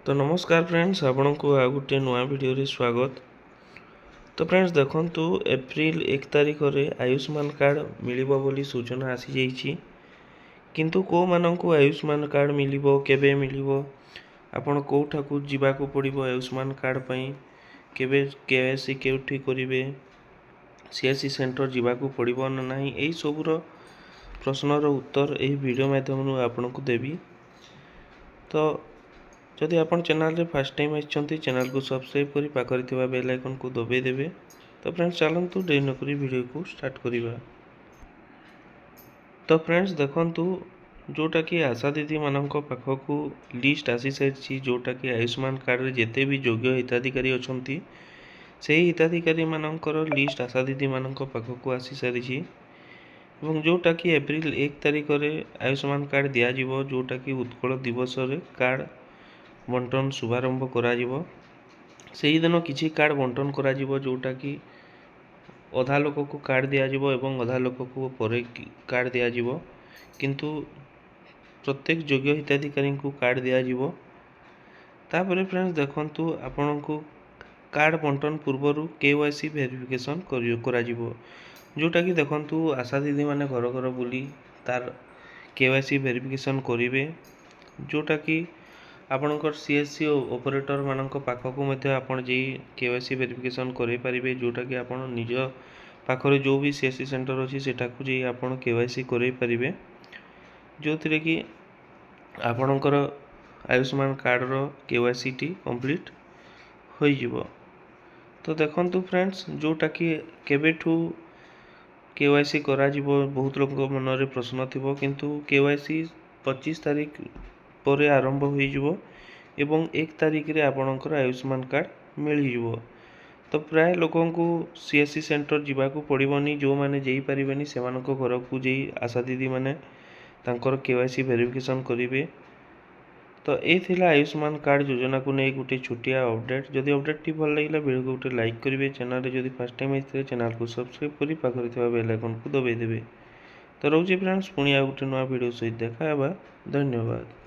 तो नमस्कार फ्रेंड्स, आपण को आ गोटे नुआ वीडियो रे स्वागत। तो फ्रेंड्स देखंतु एप्रिल 1 तारिख रे आयुष्मान कार्ड मिलिबो बोली सूचना आसी जाईछि। किंतु को माननकु आयुष्मान कार्ड मिलिबो केबे मिलिबो, आपण कोठाकू जिबाकू पड़िबो आयुष्मान कार्ड पई, केबे केवाईसी केउठी करिवे, सीएससी सेंटर जिबाकू पड़िबो न नाही, एई सबुर प्रश्नर उत्तर एही वीडियो माध्यम आपण को देबी। तो जदि आपण चैनल रे फर्स्ट टाइम आछंती चैनल को सब्सक्राइब करी पाखरे थिबा बेल आइकन को दबाई देबे। तो फ्रेंड्स चलंतु देरी न करी वीडियो को स्टार्ट करिबा। तो फ्रेंड्स देखंतु जोटा कि आशा दीदी मानक पाखकू लिस्ट आसी सारी, जोटा कि आयुष्मान कार्ड रे जेते भी योग्य हिताधिकारी अछंती सेही हिताधिकारी मानकर लिस्ट आशा दीदी मानक पाखकू आसी सारी, एवं जोटा कि एप्रिल 1 तारिख रे आयुष्मान कार्ड दिया जिवो, जोटा कि उत्कल दिवस रे कार्ड बंटन शुभारंभ करा जिवो। सेही दिन किछि कार्ड बंटन करा जिवो, जोटा कि अधा लोक को कार्ड दिया जिवो एवं अधा लोक को परे कार्ड दिया जिवो, किंतु प्रत्येक योग्य हिताधिकारी को कार्ड दिया जिवो। तापरे फ्रेंड्स देखंतु आपन को कार्ड बंटन पूर्वरु केवाईसी वेरिफिकेशन करा जिवो, जोटा कि देखंतु आशा दीदी माने घर घर बुली तार केवाईसी वेरिफिकेशन करिवे, जोटा कि आपणकर सीएससी ऑपरेटर मानक पाखकू मध्य आपण जे केवाईसी वेरिफिकेशन करै परिबे, जोटा कि आपण निज पाखरे जो भी सीएससी सेंटर अछि सेटा को जे आपण केवाईसी करै परिबे, जोथिरे कि आपणकर आयुष्मान कार्ड रो केवाईसी टी कंप्लीट होई जिवो। तो देखंतु फ्रेंड्स जोटा कि केबेठू केवाईसी करा जिवो, बहुत लोक मन रे प्रश्न थिबो, किंतु केवाईसी 25 तारिख पर आरंभ होई जिवो एवं 1 तारिख रे आपणकर आयुष्मान कार्ड मिली जिवो। तो प्राय लोकों को सीएससी सेंटर जिबाकू पड़िबनी, जो माने जेई परिबेनी सेमानको घर को जेई आशा दीदी माने तांकर केवाईसी वेरिफिकेशन करिवे। तो ए थिला आयुष्मान कार्ड योजना को नै गुटे छोटिया अपडेट। जदि अपडेट टी भल लागिला वीडियो को गुटे लाइक करिवे, चैनल रे जदि फर्स्ट टाइम आइथे चैनल को सब्सक्राइब करी पाखरे थिबा बेल आइकन को दबाई देबे। तो रहउची फ्रेंड्स, पुणी आ गुटे नवा वीडियो सहित देखा हेबा। धन्यवाद।